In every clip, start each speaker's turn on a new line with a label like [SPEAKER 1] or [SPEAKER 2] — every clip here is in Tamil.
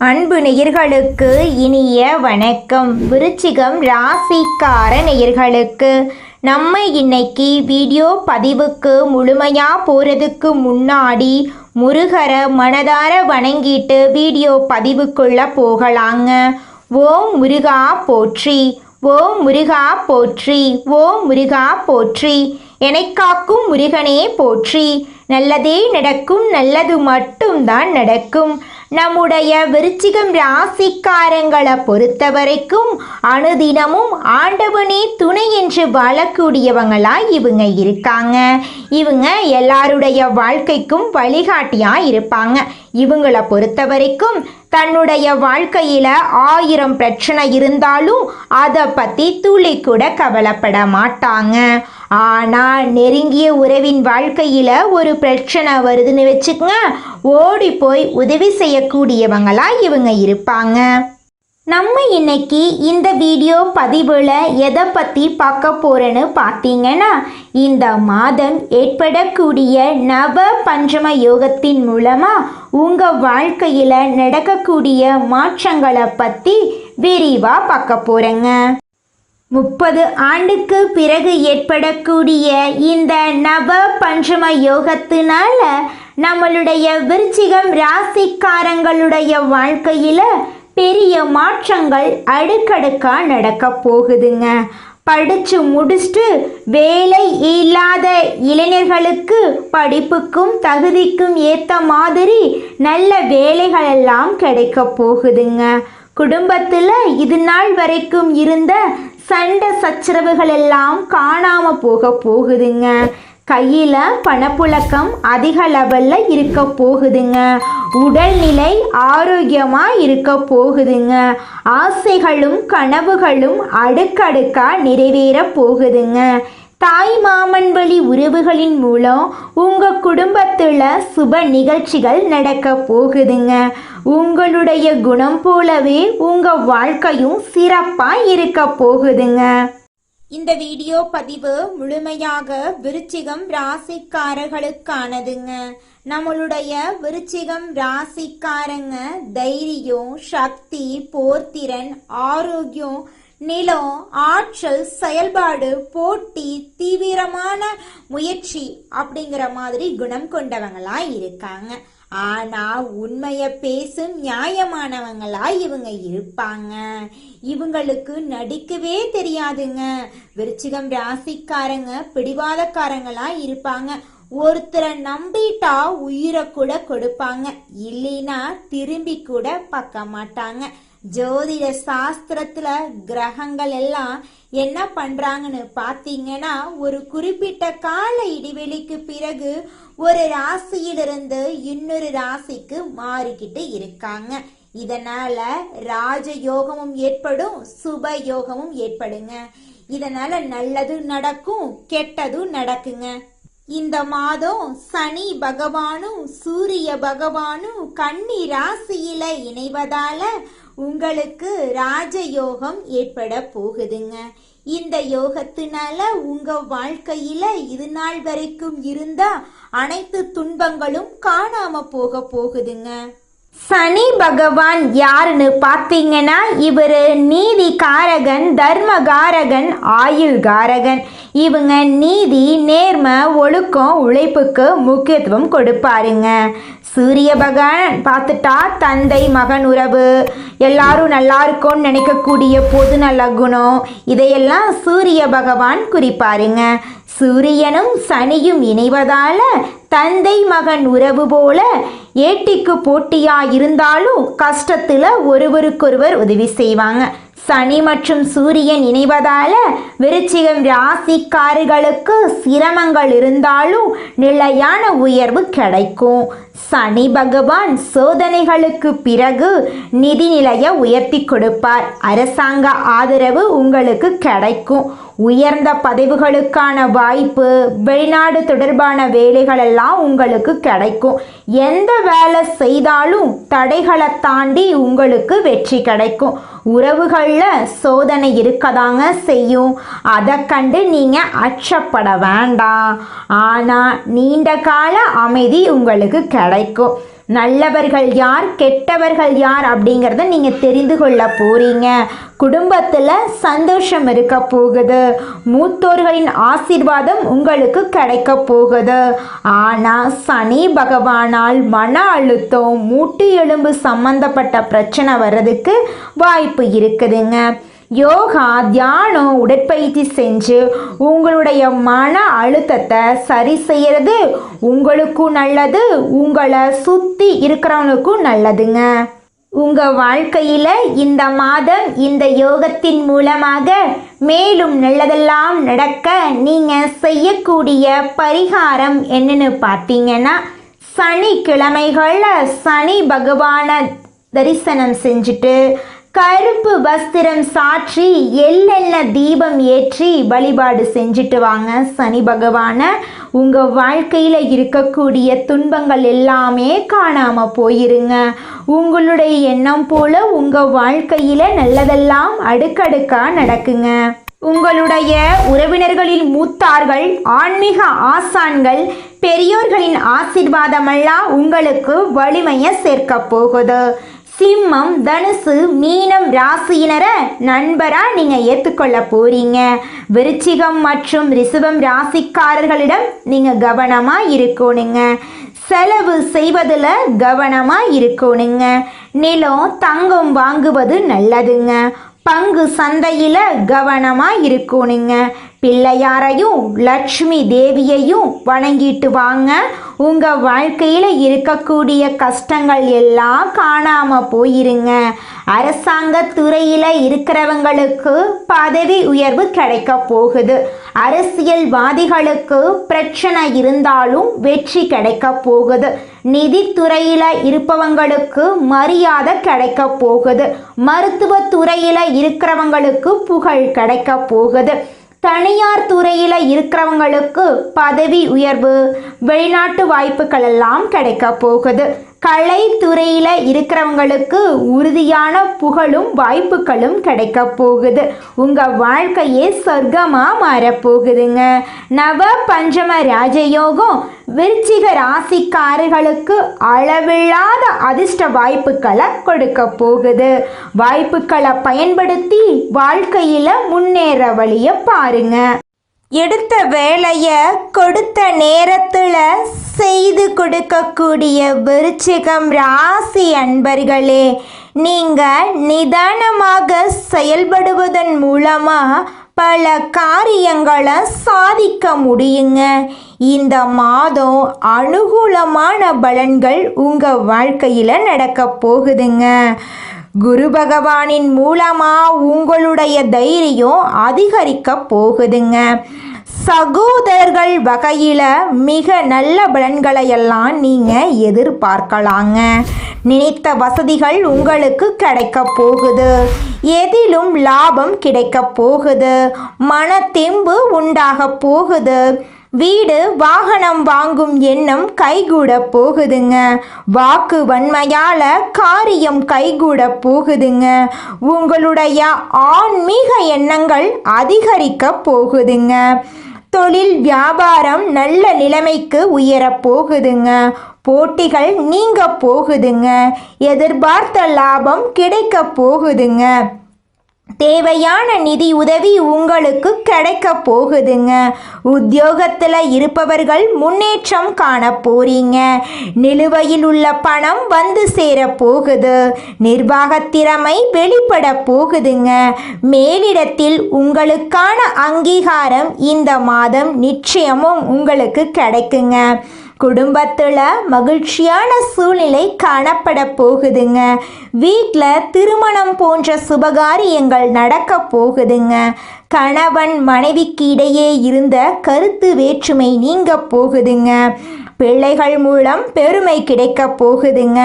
[SPEAKER 1] அன்பு நேயர்களுக்கு இனிய வணக்கம். விருச்சிகம் ராசிக்கார நேயர்களுக்கு நம்ம இன்னைக்கு வீடியோ பதிவுக்கு முழுமையாக போகிறதுக்கு முன்னாடி முருகரை மனதார வணங்கிட்டு வீடியோ பதிவுக்குள்ளே போகலாங்க. ஓம் முருகா போற்றி, ஓம் முருகா போற்றி, ஓம் முருகா போற்றி. என்னை காக்கும் முருகனே போற்றி. நல்லதே நடக்கும், நல்லது மட்டும்தான் நடக்கும். நம்முடைய விருச்சிகம் ராசிக்காரங்களை பொறுத்த வரைக்கும் அனுதினமும் ஆண்டவனே துணை என்று வாழக்கூடியவங்களா இவங்க இருக்காங்க. இவங்க எல்லாருடைய வாழ்க்கைக்கும் வழிகாட்டியா இருப்பாங்க. இவங்களை பொறுத்த வரைக்கும் தன்னுடைய வாழ்க்கையில 1000 பிரச்சனை இருந்தாலும் அதை பத்தி துளி கூட கவலைப்பட மாட்டாங்க. ஆனால் நெருங்கிய உறவின் வாழ்க்கையில ஒரு பிரச்சனை வருதுன்னு வச்சுக்கங்க, ஓடி போய் உதவி செய்யக்கூடியவங்களா இவங்க இருப்பாங்க. நம்ம இன்னைக்கு இந்த வீடியோ பதிவில் எதை பற்றி பார்க்க போகிறேன்னு பார்த்தீங்கன்னா, இந்த மாதம் ஏற்படக்கூடிய நவ பஞ்சம யோகத்தின் மூலமாக உங்கள் வாழ்க்கையில் நடக்கக்கூடிய மாற்றங்களை பற்றி விரிவாக பார்க்க போகிறேங்க. 30 ஆண்டுக்கு பிறகு ஏற்படக்கூடிய இந்த நவ பஞ்சம யோகத்தினால நம்மளுடைய விருச்சிகம் ராசிக்காரங்களுடைய வாழ்க்கையில் பெரிய மாற்றங்கள் அடுக்கடுக்கா நடக்க போகுதுங்க. படித்து முடிச்சுட்டு வேலை இல்லாத இளைஞர்களுக்கு படிப்புக்கும் தகுதிக்கும் ஏற்ற மாதிரி நல்ல வேலைகளெல்லாம் கிடைக்க போகுதுங்க. குடும்பத்தில் இது நாள் வரைக்கும் இருந்த சண்டை சச்சரவுகள் எல்லாம் காணாமல் போகுதுங்க. கையில் பணப்புழக்கம் அதிக லெவலில் இருக்க போகுதுங்க. உடல்நிலை ஆரோக்கியமாக இருக்க போகுதுங்க. ஆசைகளும் கனவுகளும் அடுக்கடுக்காக நிறைவேற போகுதுங்க. தாய் மாமன் வழி உறவுகளின் மூலம் உங்கள் குடும்பத்தில் சுப நிகழ்ச்சிகள் நடக்க போகுதுங்க. உங்களுடைய குணம் போலவே உங்கள் வாழ்க்கையும் சிறப்பாக இருக்க போகுதுங்க. இந்த வீடியோ பதிவு முழுமையாக விருச்சிகம் ராசிக்காரர்களுக்கானதுங்க. நம்மளுடைய விருச்சிகம் ராசிக்காரங்க தைரியம், சக்தி, போர்த்திறன், ஆரோக்கியம், நிலம், ஆற்றல், செயல்பாடு, போட்டி, தீவிரமான முயற்சி அப்படிங்கிற மாதிரி குணம் கொண்டவங்களா இருக்காங்க. ஆனா உண்மையை பேசும் நியாயமானவங்களா இவங்க இருப்பாங்க. இவங்களுக்கு நடிக்கவே தெரியாதுங்க. விருச்சிகம் ராசிக்காரங்க பிடிவாதக்காரங்களா இருப்பாங்க. ஒருத்தரை நம்பிட்டா உயிரை கூட கொடுப்பாங்க, இல்லைன்னா திரும்பி கூட பார்க்க மாட்டாங்க. ஜோதிட சாஸ்திரத்துல கிரகங்கள் எல்லாம் என்ன பண்றாங்கன்னு பாத்தீங்கன்னா, ஒரு குறிப்பிட்ட கால இடைவெளிக்கு பிறகு ஒரு ராசியிலிருந்து இன்னொரு ராசிக்கு மாறிக்கிட்டு இருக்காங்க. இதனால ராஜயோகமும் ஏற்படும், சுப யோகமும் ஏற்படுங்க. இதனால நல்லது நடக்கும், கெட்டதும் நடக்குங்க. இந்த மாதம் சனி பகவானும் சூரிய பகவானும் கன்னி ராசியில இணைவதால உங்களுக்கு ராஜயோகம் ஏற்பட போகுதுங்க. இந்த யோகத்தினால உங்க வாழ்க்கையில இது நாள் வரைக்கும் இருந்த அனைத்து துன்பங்களும் காணாம போகுதுங்க. சனி பகவான் யாருன்னு பார்த்தீங்கன்னா, இவர் நீதி காரகன், தர்ம காரகன், ஆயுள் காரகன். இவங்க நீதி, நேர்மை, ஒழுக்கம், உழைப்புக்கு முக்கியத்துவம் கொடுப்பாருங்க. சூரிய பகவான் பார்த்துட்டா தந்தை மகன் உறவு, எல்லாரும் நல்லா இருக்கும்னு நினைக்கக்கூடிய பொது நல்ல குணம், இதையெல்லாம் சூரிய பகவான் குறிப்பாருங்க. சூரியனும் சனியும் இணைவதால தந்தை மகன் உறவு போல ஏட்டிக்கு போட்டியா இருந்தாலும் கஷ்டத்துல ஒருவருக்கொருவர் உதவி செய்வாங்க. சனி மற்றும் சூரியன் இணைவதால விருச்சிகம் ராசிக்காரர்களுக்கு சிரமங்கள் இருந்தாலும் நிலையான உயர்வு கிடைக்கும். சனி பகவான் சோதனைகளுக்கு பிறகு நிதி நிலையை உயர்த்தி கொடுப்பார். அரசாங்க ஆதரவு உங்களுக்கு கிடைக்கும். உயர்ந்த பதவிகளுக்கான வாய்ப்பு, வெளிநாடு தொடர்பான வேலைகள் எல்லாம் உங்களுக்கு கிடைக்கும். எந்த வேலை செய்தாலும் தடைகளை தாண்டி உங்களுக்கு வெற்றி கிடைக்கும். உறவுகளில் சோதனை இருக்கதாங்க செய்யும், அதை கண்டு நீங்கள் அச்சப்பட வேண்டாம். ஆனால் நீண்ட கால அமைதி உங்களுக்கு கிடைக்கும். நல்லவர்கள் யார் கெட்டவர்கள் யார் அப்படிங்கிறத நீங்கள் தெரிந்து கொள்ள போகிறீங்க. குடும்பத்தில் சந்தோஷம் இருக்க போகுது. மூத்தோர்களின் ஆசீர்வாதம் உங்களுக்கு கிடைக்க போகுது. ஆனால் சனி பகவானால் மன அழுத்தம், மூட்டு எலும்பு சம்பந்தப்பட்ட பிரச்சனை வர்றதுக்கு வாய்ப்பு இருக்குதுங்க. யோகா, தியானம், உடற்பயிற்சி செஞ்சு உங்களுடைய மன அழுத்தத்தை சரி செய்கிறது உங்களுக்கும் நல்லது, உங்களை சுற்றி இருக்கிறவங்களுக்கும் நல்லதுங்க. உங்கள் வாழ்க்கையில் இந்த மாதம் இந்த யோகத்தின் மூலமாக மேலும் நல்லதெல்லாம் நடக்க நீங்கள் செய்யக்கூடிய பரிகாரம் என்னன்னு பார்த்தீங்கன்னா, சனிக்கிழமைகளில் சனி பகவானை தரிசனம் செஞ்சுட்டு கருப்பு வஸ்திரம் சாற்றி எள்ளெண்ணெய் தீபம் ஏற்றி வழிபாடு செஞ்சுட்டு வாங்க சனி பகவானை. உங்கள் வாழ்க்கையில் இருக்கக்கூடிய துன்பங்கள் எல்லாமே காணாமல் போயிருங்க. உங்களுடைய எண்ணம் போல உங்கள் வாழ்க்கையில் நல்லதெல்லாம் அடுக்கடுக்காக நடக்குங்க. உங்களுடைய உறவினர்களின் மூத்தார்கள், ஆன்மீக ஆசான்கள், பெரியோர்களின் ஆசீர்வாதமெல்லாம் உங்களுக்கு வலிமையை சேர்க்க போகுது. சிம்மம், தனுசு, மீனம் ராசியினரை நண்பராக நீங்கள் ஏற்றுக்கொள்ள போகிறீங்க. விருச்சிகம் மற்றும் ரிஷபம் ராசிக்காரர்களிடம் நீங்கள் கவனமாக இருக்கணுங்க. செலவு செய்வதில் கவனமாக இருக்கணுங்க. நிலம், தங்கம் வாங்குவது நல்லதுங்க. பங்கு சந்தையில் கவனமாக இருக்கணுங்க. பிள்ளையாரையும் லட்சுமி தேவியையும் வணங்கிட்டு வாங்க. உங்கள் வாழ்க்கையில் இருக்கக்கூடிய கஷ்டங்கள் எல்லாம் காணாமல் போயிருங்க. அரசாங்க துறையில் இருக்கிறவங்களுக்கு பதவி உயர்வு கிடைக்க போகுது. அரசியல்வாதிகளுக்கு பிரச்சனை இருந்தாலும் வெற்றி கிடைக்க போகுது. நிதித்துறையில் இருப்பவங்களுக்கு மரியாதை கிடைக்க போகுது. மருத்துவத்துறையில் இருக்கிறவங்களுக்கு புகழ் கிடைக்க போகுது. தனியார் துறையில் இருக்கிறவங்களுக்கு பதவி உயர்வு, வெளிநாட்டு வாய்ப்புகள் எல்லாம் கிடைக்க போகுது. கலைத்துறையில் இருக்கிறவங்களுக்கு உறுதியான புகழும் வாய்ப்புகளும் கிடைக்க போகுது. உங்கள் வாழ்க்கையே சொர்க்கமாக மாறப்போகுதுங்க. நவ பஞ்சம ராஜயோகம் விருச்சிக ராசிக்காரர்களுக்கு அளவில்லாத அதிர்ஷ்ட வாய்ப்புகளை கொடுக்க போகுது. வாய்ப்புகளை பயன்படுத்தி வாழ்க்கையில் முன்னேற வழியை பாருங்க. எடுத்த வேலையை கொடுத்த நேரத்தில் செய்து கொடுக்கக்கூடிய விருச்சிகம் ராசி அன்பர்களே, நீங்கள் நிதானமாக செயல்படுவதன் மூலமாக பல காரியங்களை சாதிக்க முடியுங்க. இந்த மாதம் அனுகூலமான பலன்கள் உங்கள் வாழ்க்கையில் நடக்க போகுதுங்க. குரு பகவானின் மூலமாக உங்களுடைய தைரியம் அதிகரிக்க போகுதுங்க. சகோதரர்கள் வகையில் மிக நல்ல பலன்களையெல்லாம் நீங்கள் எதிர்பார்க்கலாங்க. நினைத்த வசதிகள் உங்களுக்கு கிடைக்க போகுது. எதிலும் லாபம் கிடைக்க போகுது. மனத்தெம்பு உண்டாக போகுது. வீடு, வாகனம் வாங்கும் எண்ணம் கைகூட போகுதுங்க. வாக்கு வன்மையால் காரியம் கைகூட போகுதுங்க. உங்களுடைய ஆன்மீக எண்ணங்கள் அதிகரிக்க போகுதுங்க. தொழில் வியாபாரம் நல்ல நிலைமைக்கு உயரப் போகுதுங்க. போட்டிகள் நீங்க போகுதுங்க. எதிர்பார்த்த லாபம் கிடைக்க போகுதுங்க. தேவையான நிதி உதவி உங்களுக்கு கிடைக்க போகுதுங்க. உத்தியோகத்தில் இருப்பவர்கள் முன்னேற்றம் காண போறீங்க. நிலுவையில் உள்ள பணம் வந்து சேர போகுது. நிர்வாக திறமை வெளிப்பட போகுதுங்க. மேலிடத்தில் உங்களுக்கான அங்கீகாரம் இந்த மாதம் நிச்சயமும் உங்களுக்கு கிடைக்குங்க. குடும்பத்தில் மகிழ்ச்சியான சூழ்நிலை காணப்பட போகுதுங்க. வீட்டில் திருமணம் போன்ற சுபகாரியங்கள் நடக்க போகுதுங்க. கணவன் மனைவிக்கு இடையே இருந்த கருத்து வேற்றுமை நீங்க போகுதுங்க. பிள்ளைகள் மூலம் பெருமை கிடைக்க போகுதுங்க.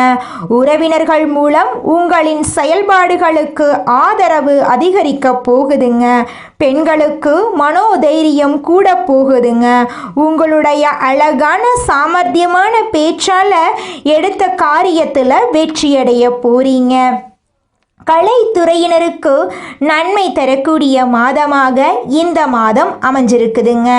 [SPEAKER 1] உறவினர்கள் மூலம் உங்களின் செயல்பாடுகளுக்கு ஆதரவு அதிகரிக்க போகுதுங்க. பெண்களுக்கு மனோதைரியம் கூட போகுதுங்க. உங்களுடைய அழகான சாமர்த்தியமான பேச்சால் எடுத்த காரியத்தில் வெற்றியடைய போறீங்க. கலைத்துறையினருக்கு நன்மை தரக்கூடிய மாதமாக இந்த மாதம் அமைஞ்சிருக்குதுங்க.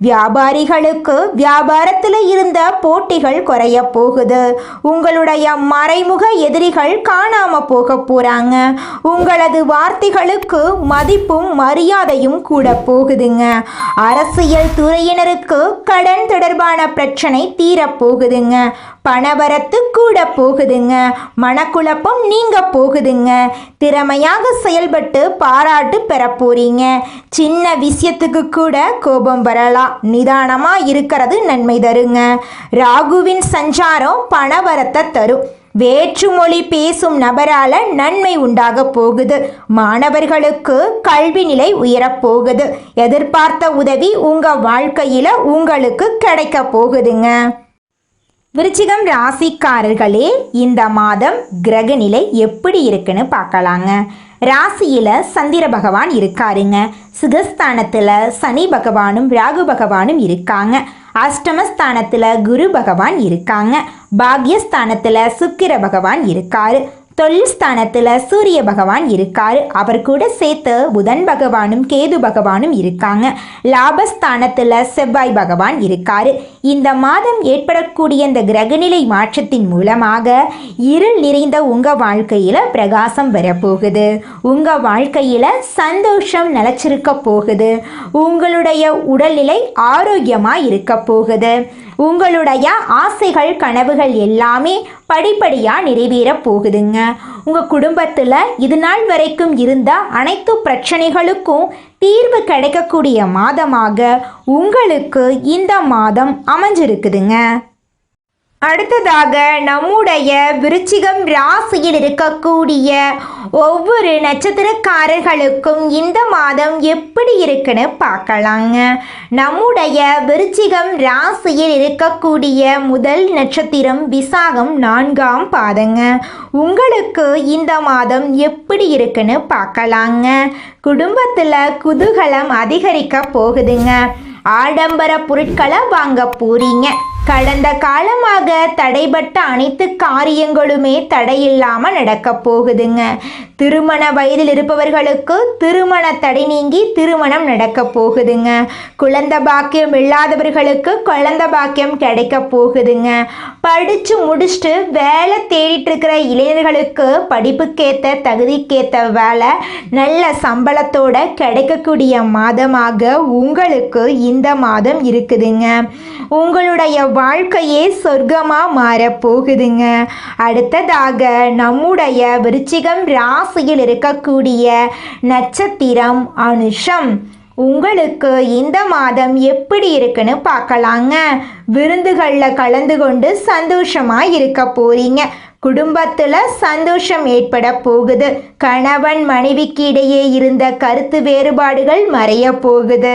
[SPEAKER 1] வியாபாரிகளுக்கு வியாபாரத்தில் இருந்த போட்டிகள் குறைய போகுது. உங்களுடைய மறைமுக எதிரிகள் காணாம போக போறாங்க. உங்களது வார்த்தைகளுக்கு மதிப்பும் மரியாதையும் கூட போகுதுங்க. அரசியல் துறையினருக்கு கடன் தொடர்பான பிரச்சனை தீரப்போகுதுங்க. பணவரத்து கூட போகுதுங்க. மனக்குழப்பம் நீங்க போகுதுங்க. திறமையாக செயல்பட்டு பாராட்டு பெற போறீங்க. சின்ன விஷயத்துக்கு கூட கோபம் வரலாம். நிதானமா இருக்கிறது நன்மை தருங்க. ராகுவின் சஞ்சாரம் பணவரத்தை தரும். வேற்றுமொழி பேசும் நபரால நன்மை உண்டாக போகுது. மாணவர்களுக்கு கல்வி நிலை உயரப்போகுது. எதிர்பார்த்த உதவி உங்க வாழ்க்கையில உங்களுக்கு கிடைக்க போகுதுங்க. விருச்சிகம் ராசிக்காரர்களே, இந்த மாதம் கிரக நிலை எப்படி இருக்குன்னு பார்க்கலாங்க. ராசியில் சந்திர பகவான் இருக்காருங்க. சுகஸ்தானத்தில் சனி பகவானும் ராகு பகவானும் இருக்காங்க. அஷ்டமஸ்தானத்தில் குரு பகவான் இருக்காங்க. பாக்யஸ்தானத்தில் சுக்கிர பகவான் இருக்காரு. தொழில் ஸ்தானத்தில் சூரிய பகவான் இருக்காரு. அவர் கூட சேர்த்து புதன் பகவானும் கேது பகவானும் இருக்காங்க. லாபஸ்தானத்தில் செவ்வாய் பகவான் இருக்காரு. இந்த மாதம் ஏற்படக்கூடிய இந்த கிரகநிலை மாற்றத்தின் மூலமாக இருள் நிறைந்த உங்கள் வாழ்க்கையில் பிரகாசம் வரப்போகுது. உங்கள் வாழ்க்கையில் சந்தோஷம் நிலச்சிருக்க போகுது. உங்களுடைய உடல்நிலை ஆரோக்கியமாக இருக்க போகுது. உங்களுடைய ஆசைகள் கனவுகள் எல்லாமே படிப்படியாக நிறைவேற போகுதுங்க. உங்கள் குடும்பத்தில் இது நாள் வரைக்கும் இருந்த அனைத்து பிரச்சனைகளுக்கும் தீர்வு கிடைக்கக்கூடிய மாதமாக உங்களுக்கு இந்த மாதம் அமைஞ்சிருக்குதுங்க. அடுத்ததாக நம்முடைய விருச்சிகம் ராசியில் இருக்கக்கூடிய ஒவ்வொரு நட்சத்திரக்காரர்களுக்கும் இந்த மாதம் எப்படி இருக்குன்னு பார்க்கலாங்க. நம்முடைய விருச்சிகம் ராசியில் இருக்கக்கூடிய முதல் நட்சத்திரம் விசாகம் 4ஆம் பாதங்க. உங்களுக்கு இந்த மாதம் எப்படி இருக்குன்னு பார்க்கலாங்க. குடும்பத்தில் குதூகலம் அதிகரிக்க போகுதுங்க. ஆடம்பர பொருட்களை வாங்க போறீங்க. கடந்த காலமாக தடைபட்ட அனைத்து காரியங்களுமே தடையில்லாமல் நடக்க போகுதுங்க. திருமண வயதில் இருப்பவர்களுக்கு திருமண தடை நீங்கி திருமணம் நடக்க போகுதுங்க. குழந்தை பாக்கியம் இல்லாதவர்களுக்கு குழந்தை பாக்கியம் கிடைக்க போகுதுங்க. படித்து முடிச்சுட்டு வேலை தேடிட்டு இருக்கிற இளைஞர்களுக்கு படிப்புக்கேற்ற தகுதிக்கேற்ற வேலை நல்ல சம்பளத்தோட கிடைக்கக்கூடிய மாதமாக உங்களுக்கு இந்த மாதம் இருக்குதுங்க. உங்களுடைய வாழ்க்கையே சொர்க்கமாக மாறப்போகுதுங்க. அடுத்ததாக நம்முடைய விருச்சிகம் ராசியில் இருக்கக்கூடிய நட்சத்திரம் அனுஷம். உங்களுக்கு இந்த மாதம் எப்படி இருக்குன்னு பார்க்கலாங்க. விருந்துகளில் கலந்து கொண்டு சந்தோஷமாக இருக்க போறீங்க. குடும்பத்தில் சந்தோஷம் ஏற்பட போகுது. கணவன் மனைவிக்கு இடையே இருந்த கருத்து வேறுபாடுகள் மறைய போகுது.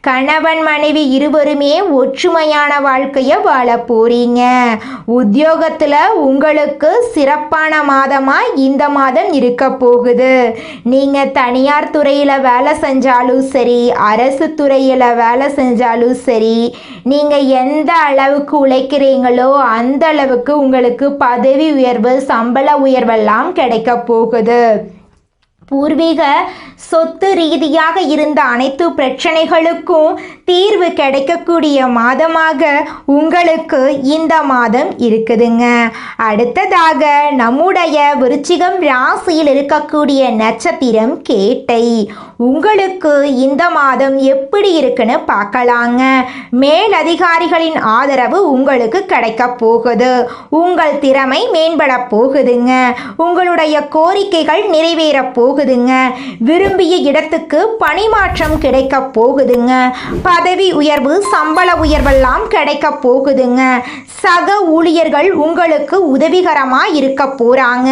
[SPEAKER 1] கணவன் மனைவி இருவருமே ஒற்றுமையான வாழ்க்கையை வாழ போறீங்க. உத்தியோகத்தில் உங்களுக்கு சிறப்பான மாதமாக இந்த மாதம் இருக்க போகுது. நீங்கள் தனியார் துறையில் வேலை செஞ்சாலும் சரி, அரசு துறையில் வேலை செஞ்சாலும் சரி, நீங்கள் எந்த அளவுக்கு உழைக்கிறீங்களோ அந்த அளவுக்கு உங்களுக்கு பதவி உயர்வு, சம்பள உயர்வெல்லாம் கிடைக்க போகுது. பூர்வீக சொத்து ரீதியாக இருந்த அனைத்து பிரச்சனைகளுக்கும் தீர்வு கிடைக்கக்கூடிய மாதமாக உங்களுக்கு இந்த மாதம் இருக்குதுங்க. அடுத்ததாக நம்முடைய விருச்சிகம் ராசியில் இருக்கக்கூடிய நட்சத்திரம் கேட்டை. உங்களுக்கு இந்த மாதம் எப்படி இருக்குன்னு பார்க்கலாங்க. மேலதிகாரிகளின் ஆதரவு உங்களுக்கு கிடைக்க போகுது. உங்கள் திறமை மேம்பட போகுதுங்க. உங்களுடைய கோரிக்கைகள் நிறைவேற போகுதுங்க. விரும்பிய இடத்துக்கு பணிமாற்றம் கிடைக்க போகுதுங்க. பதவி உயர்வு, சம்பள உயர்வெல்லாம் கிடைக்க போகுதுங்க. சக ஊழியர்கள் உங்களுக்கு உதவிகரமாக இருக்க போறாங்க.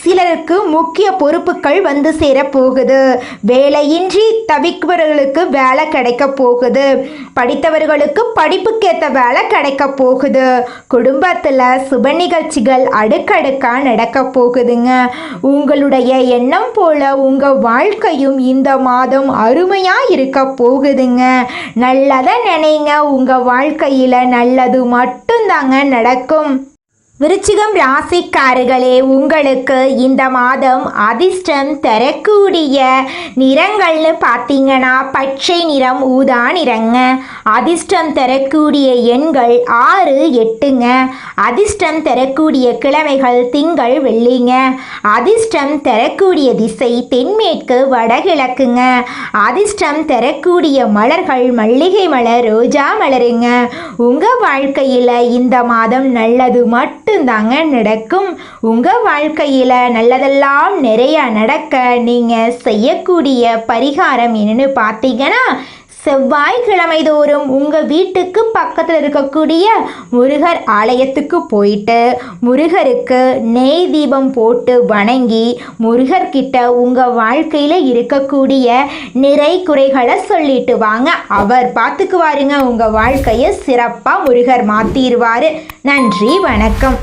[SPEAKER 1] சிலருக்கு முக்கிய பொறுப்புகள் வந்து சேர போகுது. வேலையின்றி தவிப்பவர்களுக்கு வேலை கிடைக்க போகுது. படித்தவர்களுக்கு படிப்புக்கேற்ற வேலை கிடைக்க போகுது. குடும்பத்தில் சுப நிகழ்ச்சிகள் அடுக்கடுக்கா நடக்க போகுதுங்க. உங்களுடைய எண்ணம் போல உங்கள் வாழ்க்கையும் இந்த மாதம் அருமையாக இருக்க போகுதுங்க. நல்லதை நினைங்க. உங்கள் வாழ்க்கையில் நல்லது மட்டும்தாங்க நடக்கும். விருச்சிகம் ராசிக்காரர்களே, உங்களுக்கு இந்த மாதம் அதிர்ஷ்டம் தரக்கூடிய நிறங்கள்னு பார்த்தீங்கன்னா பச்சை நிறம், ஊதா நிறங்க. அதிர்ஷ்டம் தரக்கூடிய எண்கள் 6, 8ங்க. அதிர்ஷ்டம் தரக்கூடிய கிழமைகள் திங்கள், வெள்ளிங்க. அதிர்ஷ்டம் தரக்கூடிய திசை தென்மேற்கு, வடகிழக்குங்க. அதிர்ஷ்டம் தரக்கூடிய மலர்கள் மல்லிகை மலர், ரோஜா மலருங்க. உங்கள் வாழ்க்கையில் இந்த மாதம் நல்லது மட்டும் தாங்க நடக்கும். உங்க வாழ்க்கையில நல்லதெல்லாம் நிறைய நடக்க நீங்க செய்யக்கூடிய பரிகாரம் என்னன்னு பார்த்தீங்கன்னா, செவ்வாய்க்கிழமை தோறும் உங்கள் வீட்டுக்கு பக்கத்தில் இருக்கக்கூடிய முருகர் ஆலயத்துக்கு போயிட்டு முருகருக்கு நெய் தீபம் போட்டு வணங்கி முருகர்கிட்ட உங்கள் வாழ்க்கையில் இருக்கக்கூடிய நிறை குறைகளை சொல்லிட்டு வாங்க. அவர் பார்த்துக்குவாருங்க. உங்கள் வாழ்க்கையை சிறப்பாக முருகர் மாற்றிடுவார். நன்றி, வணக்கம்.